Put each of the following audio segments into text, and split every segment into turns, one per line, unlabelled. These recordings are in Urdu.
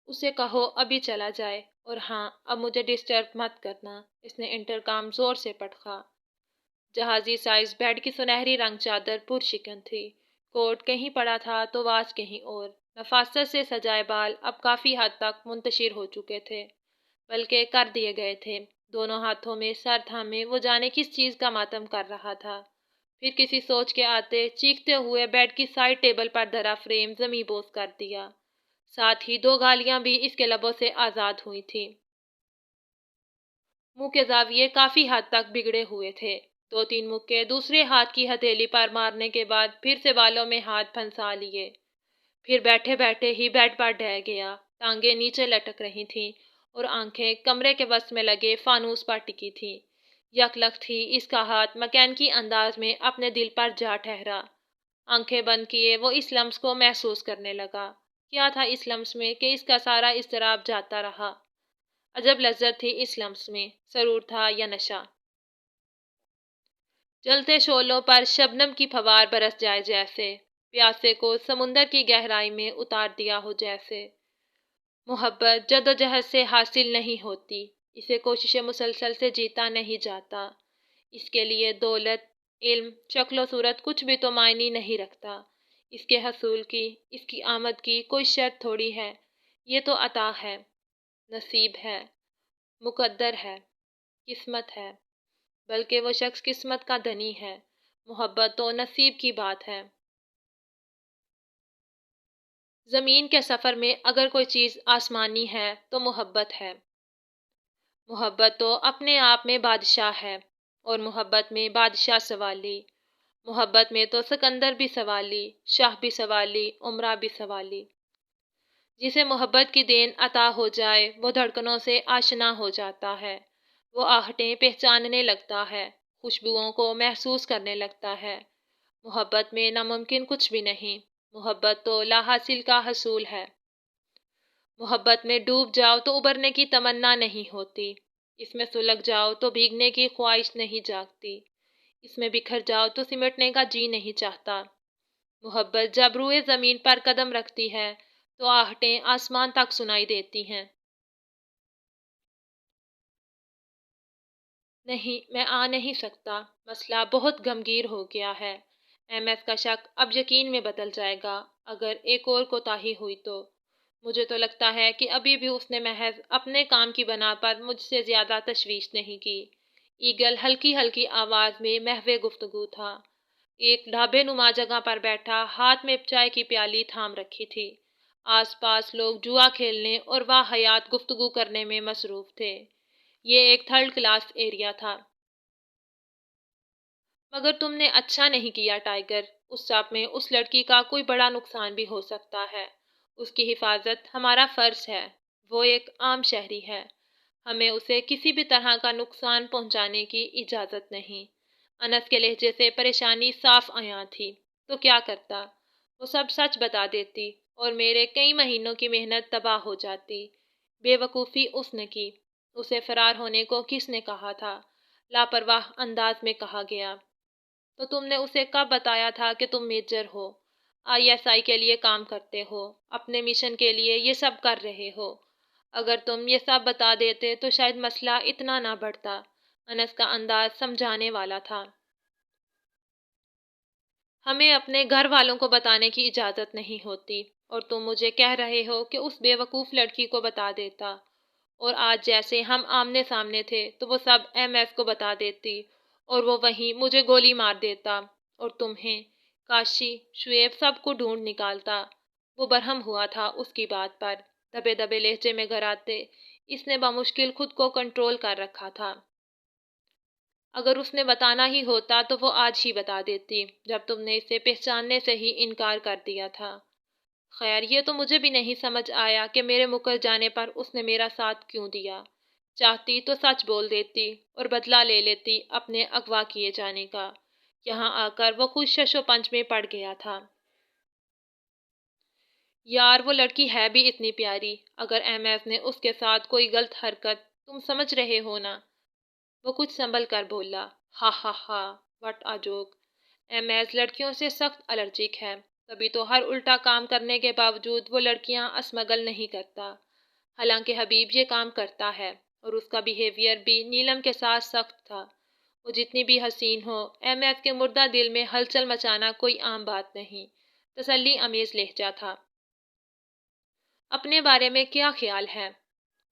اسے کہو ابھی چلا جائے، اور ہاں اب مجھے ڈسٹرب مت کرنا۔ اس نے انٹرکام زور سے پٹخا۔ جہازی سائز بیڈ کی سنہری رنگ چادر پرشکن تھی، کوٹ کہیں پڑا تھا تو واچ کہیں اور۔ نفاست سے سجائے بال اب کافی حد تک منتشر ہو چکے تھے، بلکہ کر دیے گئے تھے۔ دونوں ہاتھوں میں سر تھامے وہ جانے کس چیز کا ماتم کر رہا تھا۔ پھر کسی سوچ کے آتے چیختے ہوئے بیڈ کی سائڈ ٹیبل پر دھرا فریم زمیں بوس کر دیا، ساتھ ہی 2 گالیاں بھی اس کے لبوں سے آزاد ہوئی تھیں۔ منہ کے زاویے کافی حد تک بگڑے ہوئے تھے۔ 2-3 مکے دوسرے ہاتھ کی ہتھیلی پر مارنے کے بعد پھر سے بالوں میں ہاتھ پھنسا لیے۔ پھر بیٹھے بیٹھے ہی بیڈ پر ڈھہ گیا۔ ٹانگیں نیچے لٹک رہی تھیں اور آنکھیں کمرے کے وسط میں لگے فانوس پر ٹکی تھیں۔ یکلخت ہی اس کا ہاتھ مکینکی انداز میں اپنے دل پر جا ٹھہرا۔ آنکھیں بند کیے وہ اس لمس کو محسوس کرنے لگا۔ کیا تھا اس لمس میں کہ اس کا سارا اضطراب جاتا رہا؟ عجب لذت تھی اس لمس میں، سرور تھا یا نشہ؟ جلتے شعلوں پر شبنم کی پھوار برس جائے جیسے، پیاسے کو سمندر کی گہرائی میں اتار دیا ہو جیسے۔ محبت جدوجہد سے حاصل نہیں ہوتی، اسے کوشش مسلسل سے جیتا نہیں جاتا۔ اس کے لیے دولت، علم، شکل و صورت کچھ بھی تو معنی نہیں رکھتا۔ اس کے حصول کی، اس کی آمد کی کوئی شرط تھوڑی ہے۔ یہ تو عطا ہے، نصیب ہے، مقدر ہے، قسمت ہے۔ بلکہ وہ شخص قسمت کا دھنی ہے، محبت تو نصیب کی بات ہے۔ زمین کے سفر میں اگر کوئی چیز آسمانی ہے تو محبت ہے۔ محبت تو اپنے آپ میں بادشاہ ہے، اور محبت میں بادشاہ سوالی۔ محبت میں تو سکندر بھی سوالی، شاہ بھی سوالی، امرا بھی سوالی۔ جسے محبت کی دین عطا ہو جائے وہ دھڑکنوں سے آشنا ہو جاتا ہے، وہ آہٹیں پہچاننے لگتا ہے، خوشبوؤں کو محسوس کرنے لگتا ہے۔ محبت میں ناممکن کچھ بھی نہیں، محبت تو لا حاصل کا حصول ہے۔ محبت میں ڈوب جاؤ تو ابھرنے کی تمنا نہیں ہوتی، اس میں سلگ جاؤ تو بھیگنے کی خواہش نہیں جاگتی، اس میں بکھر جاؤ تو سمٹنے کا جی نہیں چاہتا۔ محبت جب روئے زمین پر قدم رکھتی ہے تو آہٹیں آسمان تک سنائی دیتی ہیں۔ نہیں، میں آ نہیں سکتا، مسئلہ بہت گمگیر ہو گیا ہے۔ ایم ایس کا شک اب یقین میں بدل جائے گا اگر ایک اور کوتاہی ہوئی تو۔ مجھے تو لگتا ہے کہ ابھی بھی اس نے محض اپنے کام کی بنا پر مجھ سے زیادہ تشویش نہیں کی۔ ایگل ہلکی ہلکی آواز میں محو گفتگو تھا۔ ایک ڈھابے نما جگہ پر بیٹھا، ہاتھ میں چائے کی پیالی تھام رکھی تھی۔ آس پاس لوگ جوا کھیلنے اور واہیات گفتگو کرنے میں مصروف تھے۔ یہ ایک 3rd کلاس ایریا تھا۔ مگر تم نے اچھا نہیں کیا ٹائیگر، اس سب میں اس لڑکی کا کوئی بڑا نقصان بھی ہو سکتا ہے۔ اس کی حفاظت ہمارا فرض ہے۔ وہ ایک عام شہری ہے، ہمیں اسے کسی بھی طرح کا نقصان پہنچانے کی اجازت نہیں۔ انس کے لہجے سے پریشانی صاف عیاں تھی۔ تو کیا کرتا؟ وہ سب سچ بتا دیتی اور میرے کئی مہینوں کی محنت تباہ ہو جاتی۔ بے وقوفی اس نے کی۔ اسے فرار ہونے کو کس نے کہا تھا؟ لاپرواہ انداز میں کہا گیا۔ تو تم نے اسے کب بتایا تھا کہ تم میجر ہو، ISI کے لیے کام کرتے ہو، اپنے مشن کے لیے یہ سب کر رہے ہو؟ اگر تم یہ سب بتا دیتے تو شاید مسئلہ اتنا نہ بڑھتا۔ انس کا انداز سمجھانے والا تھا۔ ہمیں اپنے گھر والوں کو بتانے کی اجازت نہیں ہوتی، اور تم مجھے کہہ رہے ہو کہ اس بے وقوف لڑکی کو بتا دیتا، اور آج جیسے ہم آمنے سامنے تھے تو وہ سب MS کو بتا دیتی اور وہ وہیں مجھے گولی مار دیتا، اور تمہیں، کاشی، شعیب سب کو ڈھونڈ نکالتا۔ وہ برہم ہوا تھا اس کی بات پر، دبے دبے لہجے میں گھراتے اس نے بمشکل خود کو کنٹرول کر رکھا تھا۔ اگر اس نے بتانا ہی ہوتا تو وہ آج ہی بتا دیتی، جب تم نے اسے پہچاننے سے ہی انکار کر دیا تھا۔ خیر، یہ تو مجھے بھی نہیں سمجھ آیا کہ میرے مکر جانے پر اس نے میرا ساتھ کیوں دیا۔ چاہتی تو سچ بول دیتی اور بدلہ لے لیتی اپنے اغوا کیے جانے کا۔ یہاں آ کر وہ خود شش و پنج میں پڑ گیا تھا۔ یار، وہ لڑکی ہے بھی اتنی پیاری، اگر MS نے اس کے ساتھ کوئی غلط حرکت، تم سمجھ رہے ہو نا؟ وہ کچھ سنبھل کر بولا۔ ہا ہا ہا، وٹ آ جوک۔ MS لڑکیوں سے سخت الرجک ہے، تبھی تو ہر الٹا کام کرنے کے باوجود وہ لڑکیاں اسمگل نہیں کرتا۔ حالانکہ حبیب یہ کام کرتا ہے اور اس کا بیہیویئر بھی نیلم کے ساتھ سخت تھا۔ وہ جتنی بھی حسین ہو، ایم ایف کے مردہ دل میں ہلچل مچانا کوئی عام بات نہیں، تسلی امیز لہجہ تھا۔ اپنے بارے میں کیا خیال ہے؟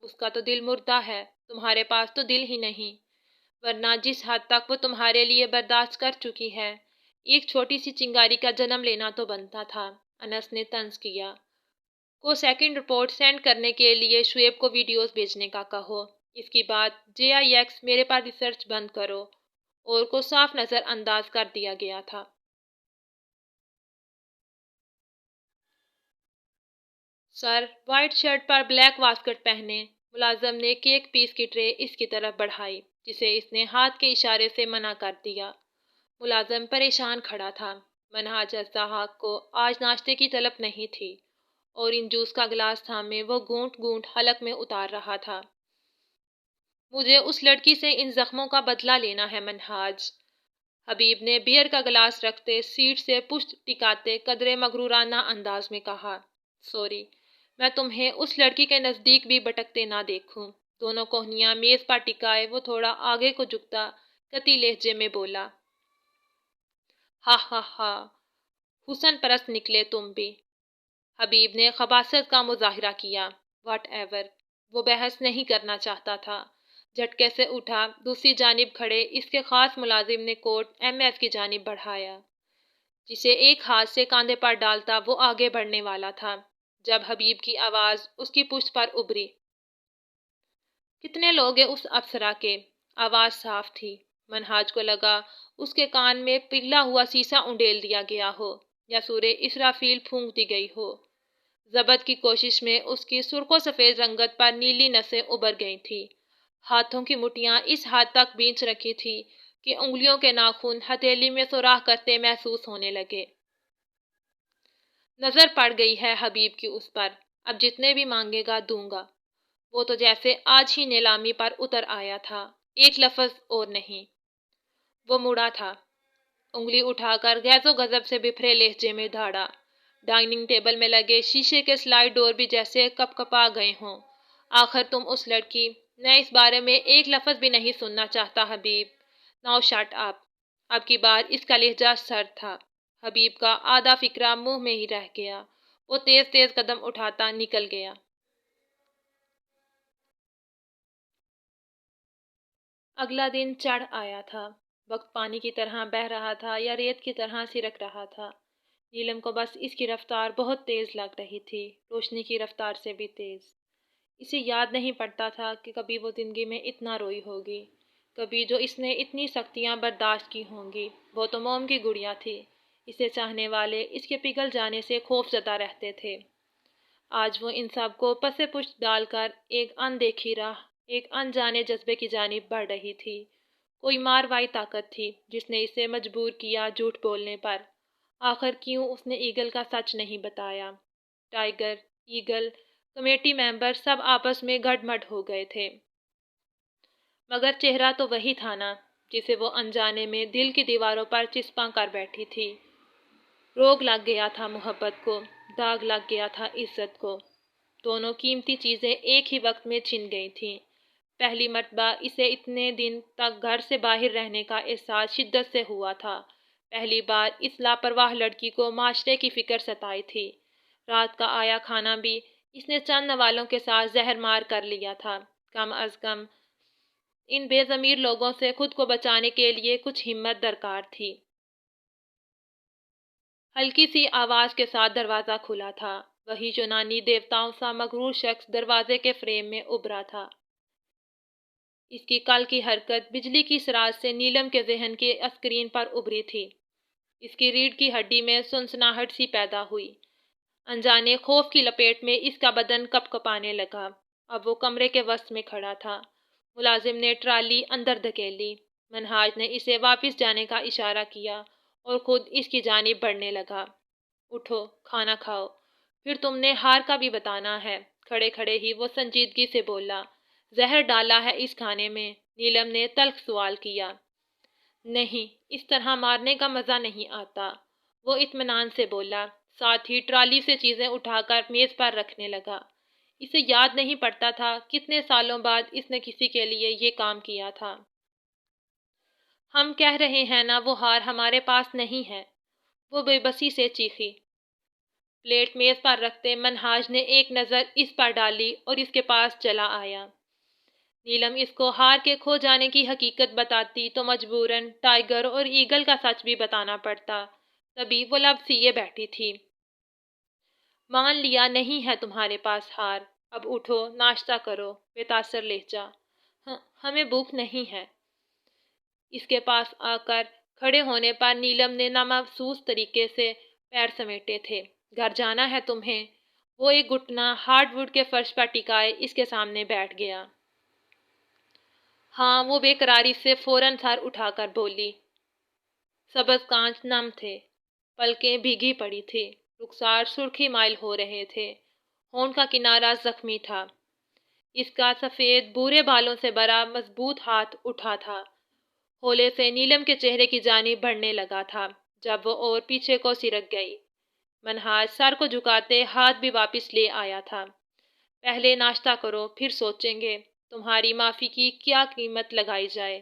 اس کا تو دل مردہ ہے، تمہارے پاس تو دل ہی نہیں، ورنہ جس حد تک وہ تمہارے لیے برداشت کر چکی ہے، ایک چھوٹی سی چنگاری کا جنم لینا تو بنتا تھا۔ انس نے طنز کیا۔ کو سیکنڈ رپورٹ سینڈ کرنے کے لیے شعیب کو ویڈیوز بھیجنے کا کہو۔ اس کی بعد JIX میرے پاس ریسرچ بند کرو، اور کو صاف نظر انداز کر دیا گیا تھا۔ سر، وائٹ شرٹ پر بلیک واسکٹ پہنے ملازم نے کیک پیس کی ٹرے اس کی طرف بڑھائی، جسے اس نے ہاتھ کے اشارے سے منع کر دیا۔ ملازم پریشان کھڑا تھا۔ منہاج الضحاک کو آج ناشتے کی طلب نہیں تھی، اور ان جوس کا گلاس تھامے وہ گھونٹ گھونٹ حلق میں اتار رہا تھا۔ مجھے اس لڑکی سے ان زخموں کا بدلہ لینا ہے منہاج۔ حبیب نے بیئر کا گلاس رکھتے سیٹ سے پشت ٹکاتے قدرے مغرورانہ انداز میں کہا، سوری، میں تمہیں اس لڑکی کے نزدیک بھی بٹکتے نہ دیکھوں۔ دونوں کوہنیاں میز پر ٹکائے وہ تھوڑا آگے کو جھکتا قطعی لہجے میں بولا، ہا ہا ہا، حسن پرست نکلے تم بھی۔ حبیب نے خباثت کا مظاہرہ کیا۔ واٹ ایور، وہ بحث نہیں کرنا چاہتا تھا۔ جھٹکے سے اٹھا، دوسری جانب کھڑے اس کے خاص ملازم نے کوٹ MF کی جانب بڑھایا، جسے ایک ہاتھ سے کاندھے پر ڈالتا وہ آگے بڑھنے والا تھا، جب حبیب کی آواز اس کی پشت پر ابھری۔ کتنے لوگ ہیں اس افسرا کے؟ آواز صاف تھی۔ منہاج کو لگا اس کے کان میں پگھلا ہوا سیسا انڈیل دیا گیا ہو، یا سورہ اسرافیل پھونک دی گئی ہو۔ ضبط کی کوشش میں اس کی سرخ و سفید رنگت پر نیلی نسیں ابھر گئی تھیں۔ ہاتھوں کی مٹھیاں اس حد تک بھینچ رکھی تھی کہ انگلیوں کے ناخن ہتھیلی میں سوراخ کرتے محسوس ہونے لگے۔ نظر پڑ گئی ہے حبیب کی اس پر، اب جتنے بھی مانگے گا دوں گا۔ وہ تو جیسے آج ہی نیلامی پر اتر آیا تھا، ایک لفظ اور نہیں۔ وہ مڑا تھا، انگلی اٹھا کر غیظ و غضب سے بپھرے لہجے میں دھاڑا۔ ڈائننگ ٹیبل میں لگے شیشے کے سلائڈ ڈور بھی جیسے کپ کپا گئے ہوں۔ آخر تم اس لڑکی، میں اس بارے میں ایک لفظ بھی نہیں سننا چاہتا حبیب۔ Now shut up. اب کی بار اس کا لہجہ سرد تھا۔ حبیب کا آدھا فکرہ منہ میں ہی رہ گیا۔ وہ تیز تیز قدم اٹھاتا نکل گیا۔ اگلا دن چڑھ آیا تھا۔ وقت پانی کی طرح بہہ رہا تھا یا ریت کی طرح سرک رہا تھا۔ نیلم کو بس اس کی رفتار بہت تیز لگ رہی تھی، روشنی کی رفتار سے بھی تیز۔ اسے یاد نہیں پڑتا تھا کہ کبھی وہ زندگی میں اتنا روئی ہوگی، کبھی جو اس نے اتنی سختیاں برداشت کی ہوں گی۔ وہ تو موم کی گڑیا تھی، اسے چاہنے والے اس کے پگھل جانے سے خوف زدہ رہتے تھے۔ آج وہ ان سب کو پس پشت ڈال کر ایک اندیکھی راہ، ایک انجانے جذبے کی جانب بڑھ رہی تھی۔ کوئی ماروائی طاقت تھی جس نے اسے مجبور کیا جھوٹ بولنے پر۔ آخر کیوں اس نے ایگل کا سچ نہیں بتایا؟ ٹائیگر، ایگل، کمیٹی ممبر سب آپس میں گڈ مڈ ہو گئے تھے، مگر چہرہ تو وہی تھا نا، جسے وہ انجانے میں دل کی دیواروں پر چسپاں کر بیٹھی تھی۔ روگ لگ گیا تھا محبت کو، داغ لگ گیا تھا عزت کو۔ دونوں قیمتی چیزیں ایک ہی وقت میں چھن گئی تھیں۔ پہلی مرتبہ اسے اتنے دن تک گھر سے باہر رہنے کا احساس شدت سے ہوا تھا۔ پہلی بار اس لاپرواہ لڑکی کو معاشرے کی فکر ستائی تھی۔ رات کا آیا کھانا بھی اس نے چند نوالوں کے ساتھ زہر مار کر لیا تھا۔ کم از کم ان بے ضمیر لوگوں سے خود کو بچانے کے لیے کچھ ہمت درکار تھی۔ ہلکی سی آواز کے ساتھ دروازہ کھلا تھا۔ وہی یونانی دیوتاؤں سا مغرور شخص دروازے کے فریم میں ابھرا تھا۔ اس کی کل کی حرکت بجلی کی سراج سے نیلم کے ذہن کی اسکرین پر ابھری تھی۔ اس کی ریڑھ کی ہڈی میں سنسناہٹ سی پیدا ہوئی۔ انجانے خوف کی لپیٹ میں اس کا بدن کپ کپانے لگا۔ اب وہ کمرے کے وسط میں کھڑا تھا۔ ملازم نے ٹرالی اندر دھکیلی۔ منہاج نے اسے واپس جانے کا اشارہ کیا اور خود اس کی جانب بڑھنے لگا۔ اٹھو، کھانا کھاؤ، پھر تم نے ہار کا بھی بتانا ہے۔ کھڑے کھڑے ہی وہ سنجیدگی سے بولا، زہر ڈالا ہے اس کھانے میں؟ نیلم نے تلخ سوال کیا۔ نہیں، اس طرح مارنے کا مزہ نہیں آتا، وہ اطمینان سے بولا، ساتھ ہی ٹرالی سے چیزیں اٹھا کر میز پر رکھنے لگا۔ اسے یاد نہیں پڑتا تھا کتنے سالوں بعد اس نے کسی کے لیے یہ کام کیا تھا۔ ہم کہہ رہے ہیں نا وہ ہار ہمارے پاس نہیں ہے، وہ بے بسی سے چیخی۔ پلیٹ میز پر رکھتے منہاج نے ایک نظر اس پر ڈالی اور اس کے پاس چلا آیا۔ نیلم اس کو ہار کے کھو جانے کی حقیقت بتاتی تو مجبوراً ٹائیگر اور ایگل کا سچ بھی بتانا پڑتا، تبھی وہ لب سیے بیٹھی تھی۔ مان لیا نہیں ہے تمہارے پاس ہار، اب اٹھو ناشتہ کرو، بے تاثر لہجہ۔ ہمیں بھوک نہیں ہے۔ اس کے پاس آ کر کھڑے ہونے پر نیلم نے نامحسوس طریقے سے پیر سمیٹے تھے۔ گھر جانا ہے تمہیں؟ وہ ایک گھٹنا ہارڈ ووڈ کے فرش پر ٹکائے اس کے سامنے بیٹھ گیا۔ ہاں، وہ بے قراری سے فوراً سر اٹھا کر بولی۔ سبز کانچ نم تھے، پلکیں بھیگی پڑی تھی، رخسار سرخی مائل ہو رہے تھے، ہونٹ کا کنارہ زخمی تھا۔ اس کا سفید بھورے بالوں سے بھرا مضبوط ہاتھ اٹھا تھا، ہولے سے نیلم کے چہرے کی جانب بڑھنے لگا تھا جب وہ اور پیچھے کو سرک گئی۔ منہاج سر کو جھکاتے ہاتھ بھی واپس لے آیا تھا۔ پہلے ناشتہ کرو پھر سوچیں گے تمہاری معافی کی کیا قیمت لگائی جائے۔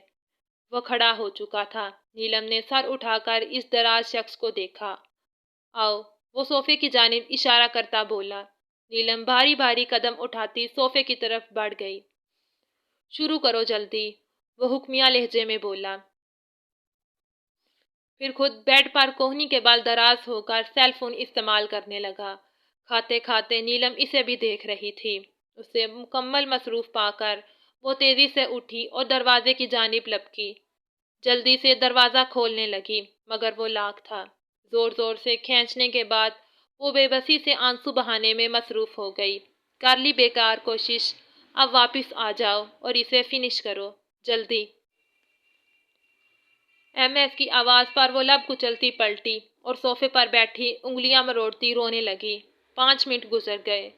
وہ کھڑا ہو چکا تھا۔ نیلم نے سر اٹھا کر اس دراز شخص کو دیکھا۔ آؤ، وہ صوفے کی جانب اشارہ کرتا بولا۔ نیلم بھاری بھاری قدم اٹھاتی صوفے کی طرف بڑھ گئی۔ شروع کرو جلدی، وہ حکمیہ لہجے میں بولا۔ پھر خود بیڈ پر کوہنی کے بال دراز ہو کر سیل فون استعمال کرنے لگا۔ کھاتے کھاتے نیلم اسے بھی دیکھ رہی تھی۔ اسے مکمل مصروف پا کر وہ تیزی سے اٹھی اور دروازے کی جانب لپکی۔ جلدی سے دروازہ کھولنے لگی مگر وہ لاک تھا۔ زور زور سے کھینچنے کے بعد وہ بے بسی سے آنسو بہانے میں مصروف ہو گئی۔ کر لی بیکار کوشش، اب واپس آ جاؤ اور اسے فنش کرو، جلدی۔ ایم ایس کی آواز پر وہ لب کچلتی پلٹی اور صوفے پر بیٹھی انگلیاں مروڑتی رونے لگی۔ 5 منٹ گزر گئے۔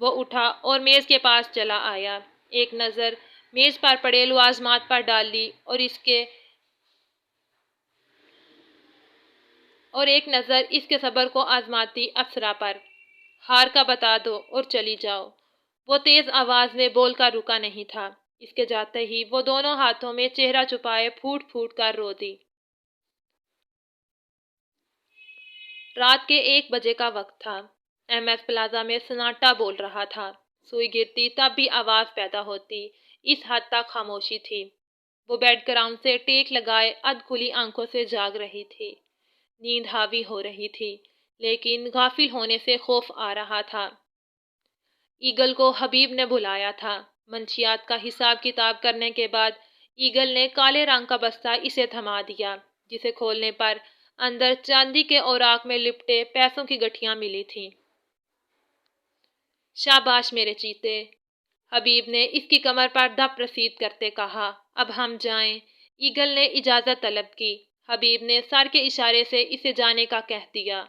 وہ اٹھا اور میز کے پاس چلا آیا۔ ایک نظر میز پر پڑے لوازمات پر ڈالی اور ایک نظر اس کے صبر کو آزماتی افسرا پر۔ ہار کا بتا دو اور چلی جاؤ، وہ تیز آواز میں بول کر رکا نہیں تھا۔ اس کے جاتے ہی وہ دونوں ہاتھوں میں چہرہ چھپائے پھوٹ پھوٹ کر رو دی۔ رات کے 1 بجے کا وقت تھا۔ ایم ایس پلازا میں سناٹا بول رہا تھا۔ سوئی گرتی تب بھی آواز پیدا ہوتی، اس حد تک خاموشی تھی۔ وہ بیڈ گراؤنڈ سے ٹیک لگائے ادھ کھلی آنکھوں سے جاگ رہی تھی۔ نیند حاوی ہو رہی تھی لیکن غافل ہونے سے خوف آ رہا تھا۔ ایگل کو حبیب نے بلایا تھا۔ منشیات کا حساب کتاب کرنے کے بعد ایگل نے کالے رنگ کا بستہ اسے تھما دیا، جسے کھولنے پر اندر چاندی کے اوراق میں لپٹے پیسوں کی گٹھیاں ملی تھیں۔ شاباش میرے چیتے، حبیب نے اس کی کمر پر دھپ رسید کرتے کہا۔ اب ہم جائیں۔ ایگل نے اجازت طلب کی۔ حبیب نے سر کے اشارے سے اسے جانے کا کہہ دیا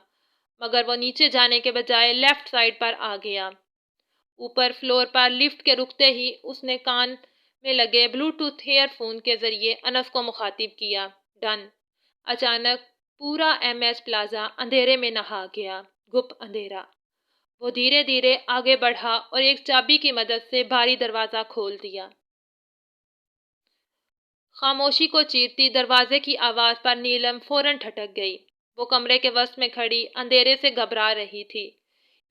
مگر وہ نیچے جانے کے بجائے لیفٹ سائڈ پر آ گیا۔ اوپر فلور پر لفٹ کے رکتے ہی اس نے کان میں لگے بلوٹوتھ ایئر فون کے ذریعے انس کو مخاطب کیا۔ ڈن۔ اچانک پورا ایم ایس پلازا اندھیرے میں نہا گیا، گپ اندھیرا۔ وہ دھیرے دھیرے آگے بڑھا اور ایک چابی کی مدد سے بھاری دروازہ کھول دیا۔ خاموشی کو چیرتی دروازے کی آواز پر نیلم فوراً ٹھٹک گئی۔ وہ کمرے کے وسط میں کھڑی اندھیرے سے گھبرا رہی تھی۔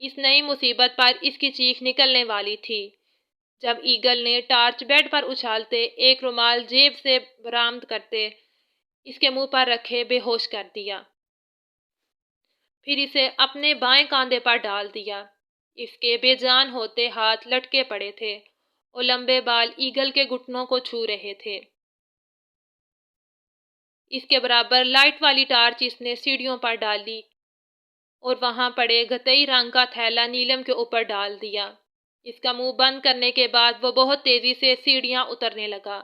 اس نئی مصیبت پر اس کی چیخ نکلنے والی تھی جب ایگل نے ٹارچ بیڈ پر اچھالتے ایک رومال جیب سے برآمد کرتے اس کے منہ پر رکھے بے ہوش کر دیا۔ پھر اسے اپنے بائیں کاندھے پر ڈال دیا۔ اس کے بے جان ہوتے ہاتھ لٹکے پڑے تھے اور لمبے بال ایگل کے گھٹنوں کو چھو رہے تھے۔ اس کے برابر لائٹ والی ٹارچ اس نے سیڑھیوں پر ڈالی اور وہاں پڑے گتئی رنگ کا تھیلا نیلم کے اوپر ڈال دیا۔ اس کا منہ بند کرنے کے بعد وہ بہت تیزی سے سیڑھیاں اترنے لگا۔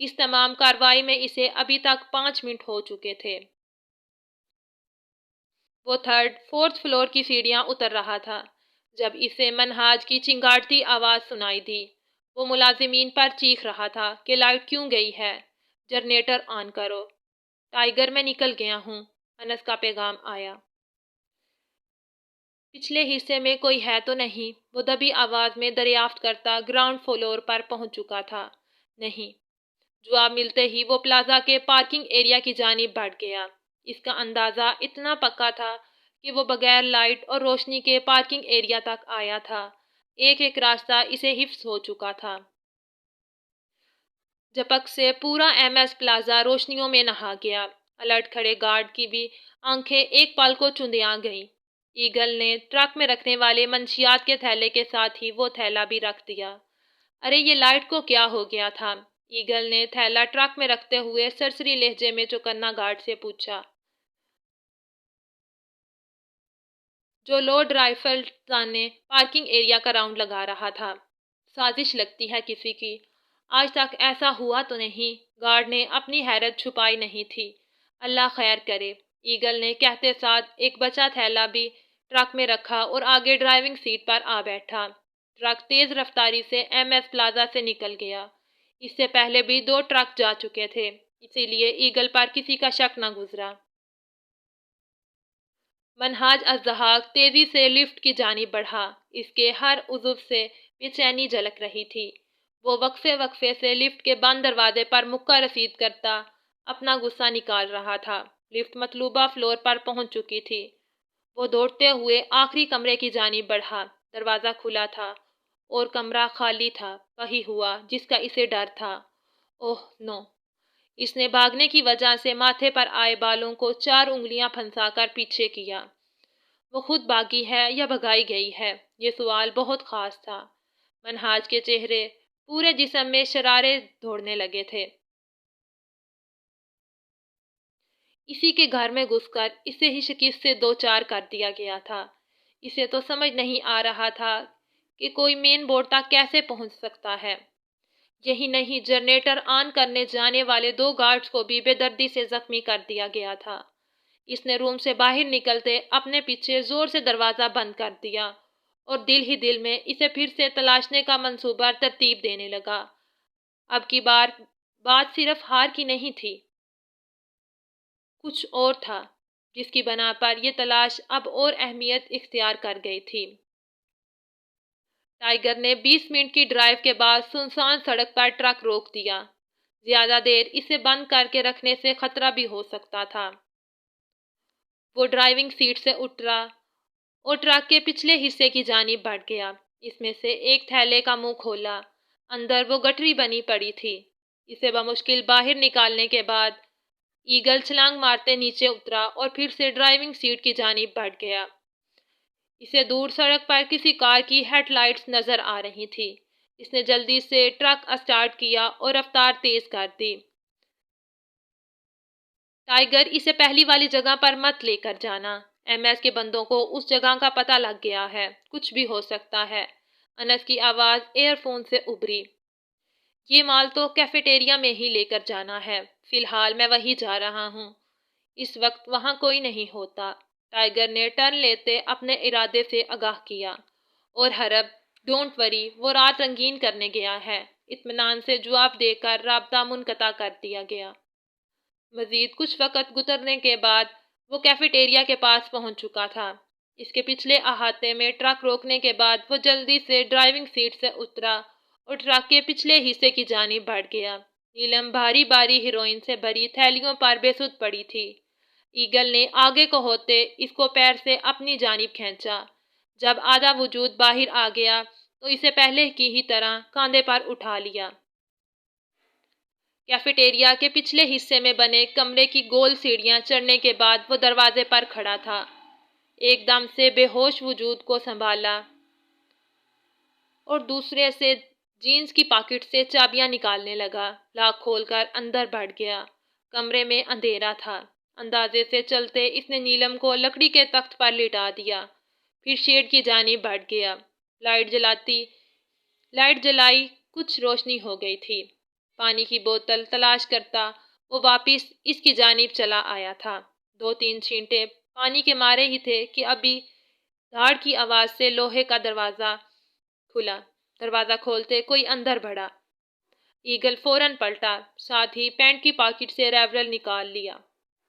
اس تمام کارروائی میں اسے ابھی تک 5 منٹ ہو چکے تھے۔ وہ 3rd 4th فلور کی سیڑھیاں اتر رہا تھا جب اسے منہاج کی چنگاڑتی آواز سنائی دی۔ وہ ملازمین پر چیخ رہا تھا کہ لائٹ کیوں گئی ہے، جنریٹر آن کرو۔ ٹائیگر میں نکل گیا ہوں، انس کا پیغام آیا۔ پچھلے حصے میں کوئی ہے تو نہیں؟ وہ دبی آواز میں دریافت کرتا گراؤنڈ فلور پر پہنچ چکا تھا۔ نہیں۔ جواب ملتے ہی وہ پلازا کے پارکنگ ایریا کی جانب بڑھ گیا۔ اس کا اندازہ اتنا پکا تھا کہ وہ بغیر لائٹ اور روشنی کے پارکنگ ایریا تک آیا تھا۔ ایک ایک راستہ اسے حفظ ہو چکا تھا۔ جھپک سے پورا ایم ایس پلازا روشنیوں میں نہا گیا۔ الرٹ کھڑے گارڈ کی بھی آنکھیں ایک پل کو چندیاں گئیں۔ ایگل نے ٹرک میں رکھنے والے منشیات کے تھیلے کے ساتھ ہی وہ تھیلا بھی رکھ دیا۔ ارے یہ لائٹ کو کیا ہو گیا تھا؟ ایگل نے تھیلا ٹرک میں رکھتے ہوئے سرسری لہجے میں چوکنا گارڈ سے پوچھا، جو لوڈ رائفل تانے پارکنگ ایریا کا راؤنڈ لگا رہا تھا۔ سازش لگتی ہے کسی کی۔ آج تک ایسا ہوا تو نہیں؟ گارڈ نے اپنی حیرت چھپائی نہیں تھی۔ اللہ خیر کرے، ایگل نے کہتے ساتھ ایک بچا تھیلا بھی ٹرک میں رکھا اور آگے ڈرائیونگ سیٹ پر آ بیٹھا۔ ٹرک تیز رفتاری سے ایم ایس پلازا سے نکل گیا۔ اس سے پہلے بھی 2 ٹرک جا چکے تھے، اسی لیے ایگل پر کسی کا شک نہ گزرا۔ منہاج الضحاک تیزی سے لفٹ کی جانب بڑھا۔ اس کے ہر عضو سے بے چینی جھلک رہی تھی۔ وہ وقفے وقفے سے لفٹ کے بند دروازے پر مکہ رسید کرتا اپنا غصہ نکال رہا تھا۔ لفٹ مطلوبہ فلور پر پہنچ چکی تھی۔ وہ دوڑتے ہوئے آخری کمرے کی جانب بڑھا۔ دروازہ کھلا تھا اور کمرہ خالی تھا۔ وہی ہوا جس کا اسے ڈر تھا۔ اوہ نو! اس نے بھاگنے کی وجہ سے ماتھے پر آئے بالوں کو 4 انگلیاں پھنسا کر پیچھے کیا۔ وہ خود بھاگی ہے یا بھگائی گئی ہے؟ یہ سوال بہت خاص تھا۔ منہاج کے چہرے پورے جسم میں شرارے دوڑنے لگے تھے۔ اسی کے گھر میں گھس کر اسے ہی شکست سے 2 چار کر دیا گیا تھا۔ اسے تو سمجھ نہیں آ رہا تھا کہ کوئی مین بورڈ تک کیسے پہنچ سکتا ہے۔ یہی نہیں، جنریٹر آن کرنے جانے والے 2 گارڈز کو بھی بے دردی سے زخمی کر دیا گیا تھا۔ اس نے روم سے باہر نکلتے اپنے پیچھے زور سے دروازہ بند کر دیا اور دل ہی دل میں اسے پھر سے تلاشنے کا منصوبہ ترتیب دینے لگا۔ اب کی بار بات صرف ہار کی نہیں تھی، کچھ اور تھا جس کی بنا پر یہ تلاش اب اور اہمیت اختیار کر گئی تھی۔ ٹائیگر نے 20 منٹ کی ڈرائیو کے بعد سنسان سڑک پر ٹرک روک دیا۔ زیادہ دیر اسے بند کر کے رکھنے سے خطرہ بھی ہو سکتا تھا۔ وہ ڈرائیونگ سیٹ سے اترا اور ٹرک کے پچھلے حصے کی جانب بڑھ گیا۔ اس میں سے ایک تھیلے کا منہ کھولا۔ اندر وہ گٹری بنی پڑی تھی۔ اسے بمشکل باہر نکالنے کے بعد ایگل چھلانگ مارتے نیچے اترا اور پھر سے ڈرائیونگ سیٹ کی جانب بڑھ گیا۔ اسے دور سڑک پر کسی کار کی ہیڈ لائٹس نظر آ رہی تھی۔ اس نے جلدی سے ٹرک اسٹارٹ کیا اور رفتار تیز کر دی۔ ٹائیگر، اسے پہلی والی جگہ پر مت لے کر جانا۔ ایم ایس کے بندوں کو اس جگہ کا پتہ لگ گیا ہے۔ کچھ بھی ہو سکتا ہے۔ انس کی آواز ایئر فون سے ابھری۔ یہ مال تو کیفیٹیریا میں ہی لے کر جانا ہے۔ فی الحال میں وہی جا رہا ہوں۔ اس وقت وہاں کوئی نہیں ہوتا۔ ٹائیگر نے ٹرن لیتے اپنے ارادے سے آگاہ کیا۔ اور حرب، ڈونٹ وری، وہ رات رنگین کرنے گیا ہے۔ اطمینان سے جواب دے کر رابطہ منقطع کر دیا گیا۔ مزید کچھ وقت گزرنے کے بعد وہ کیفیٹیریا کے پاس پہنچ چکا تھا۔ اس کے پچھلے احاطے میں ٹرک روکنے کے بعد وہ جلدی سے ڈرائیونگ سیٹ سے اترا اور ٹرک کے پچھلے حصے کی جانب بڑھ گیا۔ نیلم بھاری بھاری ہیروئن سے بھری تھیلیوں پر بے سود پڑی تھی۔ ایگل نے آگے کو ہوتے اس کو پیر سے اپنی جانب کھینچا۔ جب آدھا وجود باہر آ گیا تو اسے پہلے کی ہی طرح کاندھے پر اٹھا لیا۔ کیفیٹیریا کے پچھلے حصے میں بنے کمرے کی گول سیڑھیاں چڑھنے کے بعد وہ دروازے پر کھڑا تھا۔ ایک دم سے بے ہوش وجود کو سنبھالا اور دوسرے سے جینز کی پاکٹ سے چابیاں نکالنے لگا۔ لاک کھول کر اندر بڑھ گیا۔ کمرے میں اندھیرا تھا۔ اندازے سے چلتے اس نے نیلم کو لکڑی کے تخت پر لٹا دیا، پھر شیڈ کی جانب بڑھ گیا۔ لائٹ جلائی، کچھ روشنی ہو گئی تھی۔ پانی کی بوتل تلاش کرتا وہ واپس اس کی جانب چلا آیا تھا۔ 2-3 چھینٹے پانی کے مارے ہی تھے کہ ابھی دھاڑ کی آواز سے لوہے کا دروازہ کھلا۔ دروازہ کھولتے کوئی اندر بڑھا۔ ایگل فوراً پلٹا، ساتھ ہی پینٹ کی پاکٹ سے ریولور نکال لیا۔